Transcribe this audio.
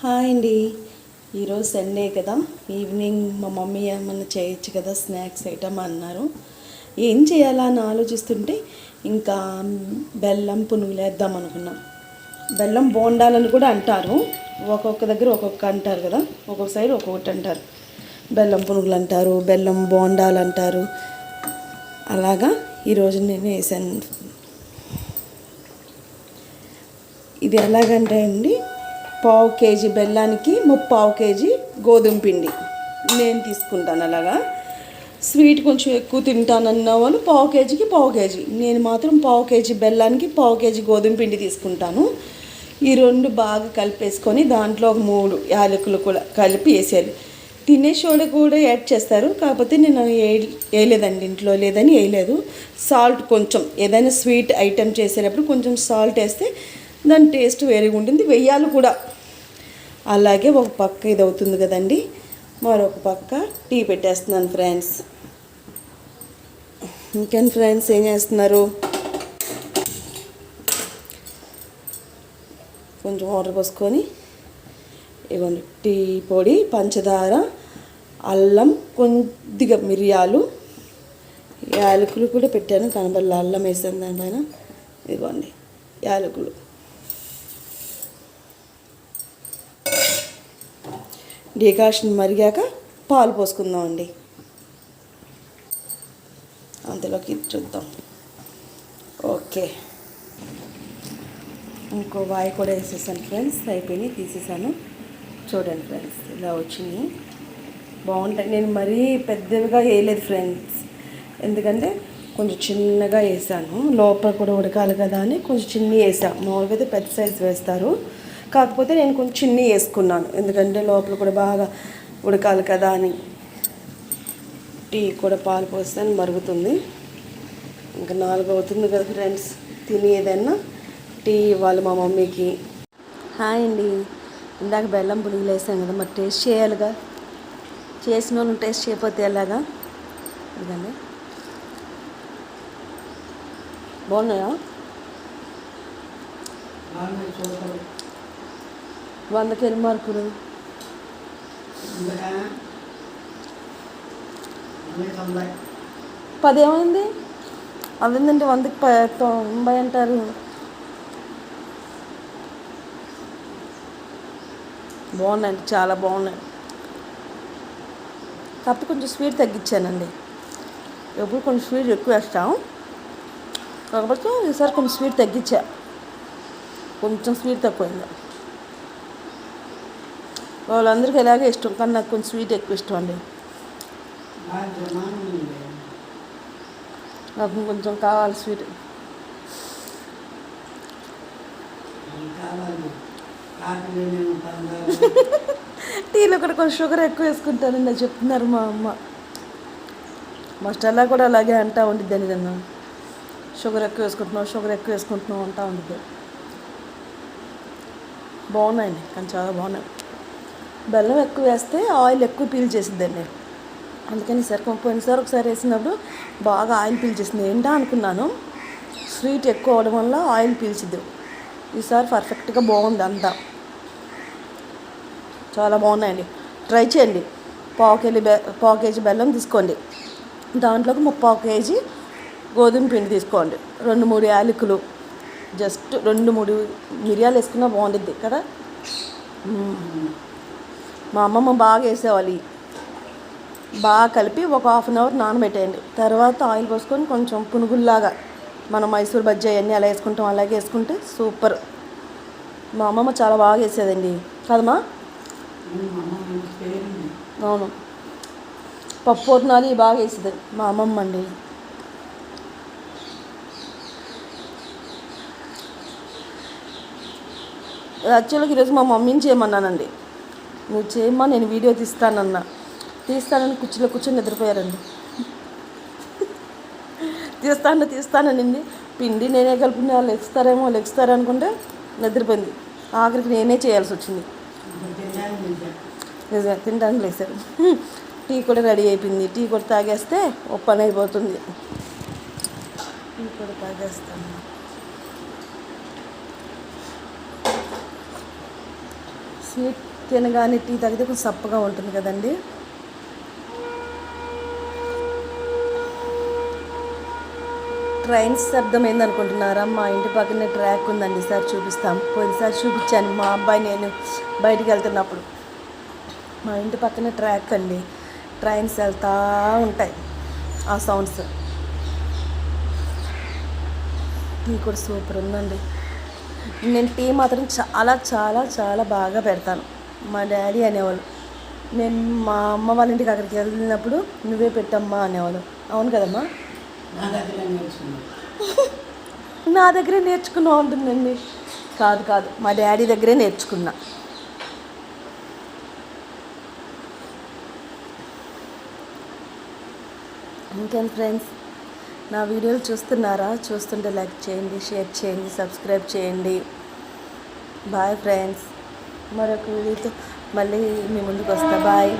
Hi అండి. ఈరోజు Sunday కదా, ఈవినింగ్ మా మమ్మీ ఏమన్నా చేయొచ్చు కదా స్నాక్స్ ఐటమ్ అన్నారు. ఏం చేయాలా అని ఆలోచిస్తుంటే ఇంకా బెల్లం పునుగులు వేద్దాం అనుకున్నాం. బెల్లం బోండాలని కూడా అంటారు, ఒక్కొక్క దగ్గర ఒక్కొక్క అంటారు కదా, ఒక్కొక్క సైడ్ ఒక్కొక్కటి అంటారు. బెల్లం పునుగులు అంటారు, బెల్లం బోండాలు అంటారు. అలాగా ఈరోజు నేను వేసాను. ఇది ఎలాగంటే అండి, పావు కేజీ బెల్లానికి 3/4 కేజీ గోధుమ పిండి నేను తీసుకుంటాను. అలాగా స్వీట్ కొంచెం ఎక్కువ తింటానన్న వాళ్ళు పావు కేజీకి పావు కేజీ, నేను మాత్రం పావు కేజీ బెల్లానికి పావు కేజీ గోధుమ పిండి తీసుకుంటాను. ఈ రెండు బాగా కలిపేసుకొని దాంట్లో ఒక 3 యాలకులు కూడా కలిపి వేసేయాలి. తినేసోళ్ళు కూడా యాడ్ చేస్తారు, కాకపోతే నేను వేయలేదండి, ఇంట్లో లేదని వేయలేదు. సాల్ట్ కొంచెం, ఏదైనా స్వీట్ ఐటెం చేసేటప్పుడు కొంచెం సాల్ట్ వేస్తే దాని టేస్ట్ వేరేగా ఉంటుంది, వెయ్యాలి కూడా. అలాగే ఒక పక్క ఇది అవుతుంది కదండి, మరొక పక్క టీ పెట్టేస్తున్నాను ఫ్రెండ్స్. ఇంకేం ఫ్రెండ్స్, ఏం చేస్తున్నారు? కొంచెం వాటర్ పోసుకొని ఇవ్వండి, టీ పొడి, పంచదార, అల్లం, కొద్దిగా మిరియాలు, యాలకులు కూడా పెట్టాను, కనబల్ల అల్లం వేసాను దానిపైన. ఇదిగోండి యాలకులు. డికాషన్ మరిగాక పాలు పోసుకుందామండి. అంతలోకి చూద్దాం. ఓకే, ఇంకో వాయి కూడా వేసేసాను ఫ్రెండ్స్, అయిపోయినాయి, తీసేసాను. చూడండి ఫ్రెండ్స్, ఇలా వచ్చింది, బాగుంటాయి. నేను మరీ పెద్దవిగా వేయలేదు ఫ్రెండ్స్, ఎందుకంటే కొంచెం చిన్నగా వేసాను, లోపల కూడా ఉడకాలి కదా అని కొంచెం చిన్న వేసాను. మామూలుగా అయితే పెద్ద సైజు వేస్తారు, కాకపోతే నేను కొంచెం చిన్న వేసుకున్నాను, ఎందుకంటే లోపల కూడా బాగా ఉడకాలి కదా అని. టీ కూడా పాలు పోస్తాను, మరుగుతుంది. ఇంకా 4 అవుతుంది కదా ఫ్రెండ్స్, తిని ఏదైనా టీ ఇవ్వాలి మా మమ్మీకి. హాయ్ అండి. ఇందాక బెల్లం పునుగులు వేసాను కదా, మరి టేస్ట్ చేయాలిగా. చేసిన వాళ్ళు టేస్ట్ చేయకపోతే ఎలాగా? ఇదండి, బాగున్నాయా? 100కి ఎన్ని మార్కులు? 10 ఏమైంది? అదేంటంటే 100కి 90 అంటారు. బాగున్నాయండి, చాలా బాగున్నాయి. కాకపోతే కొంచెం స్వీట్ తగ్గించానండి, ఎప్పుడు కొంచెం స్వీట్ ఎక్కువ వేస్తాం, కాకపోతే ఈసారి కొంచెం స్వీట్ తగ్గించా, కొంచెం స్వీట్ తక్కువైంది. వాళ్ళందరికీ ఎలాగే ఇష్టం, కానీ నాకు కొంచెం స్వీట్ ఎక్కువ ఇష్టం అండి. నాకు కొంచెం కావాలి స్వీట్. టీలో కూడా కొంచెం షుగర్ ఎక్కువ వేసుకుంటానండి, అది చెప్తున్నారు మా అమ్మ. మా స్టెల్లా కూడా అలాగే అంటూ ఉండిద్దండి, నన్ను షుగర్ ఎక్కువ వేసుకుంటున్నావు అంటూ ఉండిద్ది. బాగున్నాయండి, కానీ చాలా బాగున్నాయి. బెల్లం ఎక్కువ వేస్తే ఆయిల్ ఎక్కువ పీల్ చేసిద్దండి, అందుకని పోయినసారి ఒకసారి వేసినప్పుడు బాగా ఆయిల్ పీల్చేసింది. ఏంటా అనుకున్నాను, స్వీట్ ఎక్కువ అవడం వల్ల ఆయిల్ పీల్చిద్దు. ఈసారి పర్ఫెక్ట్గా బాగుంది అంతా, చాలా బాగున్నాయండి. ట్రై చేయండి. పావు కేజీ బెల్లం తీసుకోండి, దాంట్లోకి 3/4 కేజీ గోధుమ పిండి తీసుకోండి, 2-3 యాలకులు, జస్ట్ 2-3 మిరియాలు వేసుకున్నా బాగుండిద్ది కదా. మా అమ్మమ్మ బాగా వేసేవాళ్ళు. బాగా కలిపి ఒక 1/2 అవర్ నానబెట్టేయండి. తర్వాత ఆయిల్ పోసుకొని కొంచెం పునుగుల్లాగా, మనం మైసూర్ బజ్జీ అవన్నీ అలా వేసుకుంటాం, అలాగే వేసుకుంటే సూపర్. మా అమ్మమ్మ చాలా బాగా వేసేదండి కదమ్మా. అవును, పప్పు పూర్ణాలు బాగా వేసేది మా అమ్మమ్మ అండి. యాక్చువల్గా ఈరోజు మా మమ్మీని చేయమన్నానండి, నువ్వు చేయమ్మా నేను వీడియో తీస్తానని కుర్చీలో కూర్చొని నిద్రపోయారండి. తీస్తానండి, పిండి నేనే కలిపిన వాళ్ళు లెగుస్తారు అనుకుంటే నిద్రపోయింది. ఆఖరికి నేనే చేయాల్సి వచ్చింది. నిజంగా తినడానికి లేసారు. టీ కూడా రెడీ అయిపోయింది, టీ కూడా తాగేస్తే ఓ పని అయిపోతుంది. టీ కూడా తాగేస్తాను. స్వీట్ తినగానే టీ తాగితే కొంచెం సప్పగా ఉంటుంది కదండి. ట్రైన్ శబ్దం ఏందనుకుంటున్నారా? మా ఇంటి పక్కనే ట్రాక్ ఉందండి, సార్ చూపిస్తాం. పోయినసారి చూపించాను మా అబ్బాయి నేను బయటికి వెళ్తున్నప్పుడు. మా ఇంటి పక్కనే ట్రాక్ అండి, ట్రైన్స్ వెళ్తూ ఉంటాయి, ఆ సౌండ్స్. టీ కూడా సూపర్ ఉందండి. నేను టీ మాత్రం చాలా చాలా చాలా బాగా పెడతాను. మా డాడీ అనేవాళ్ళు, నేను మా అమ్మ వాళ్ళ ఇంటికి అక్కడికి వెళ్ళినప్పుడు నువ్వే పెట్టమ్మా అనేవాళ్ళు. అవును కదమ్మా? నా దగ్గరే నేర్చుకున్నా ఉంటుందండి. కాదు కాదు, మా డాడీ దగ్గరే నేర్చుకున్నా. ఇంకేం ఫ్రెండ్స్, నా వీడియోలు చూస్తున్నారా? చూస్తుంటే లైక్ చేయండి, షేర్ చేయండి, సబ్స్క్రైబ్ చేయండి. బాయ్ ఫ్రెండ్స్, మరొక వీడియోతో మళ్ళీ మీ ముందుకు వస్తా. బాయ్.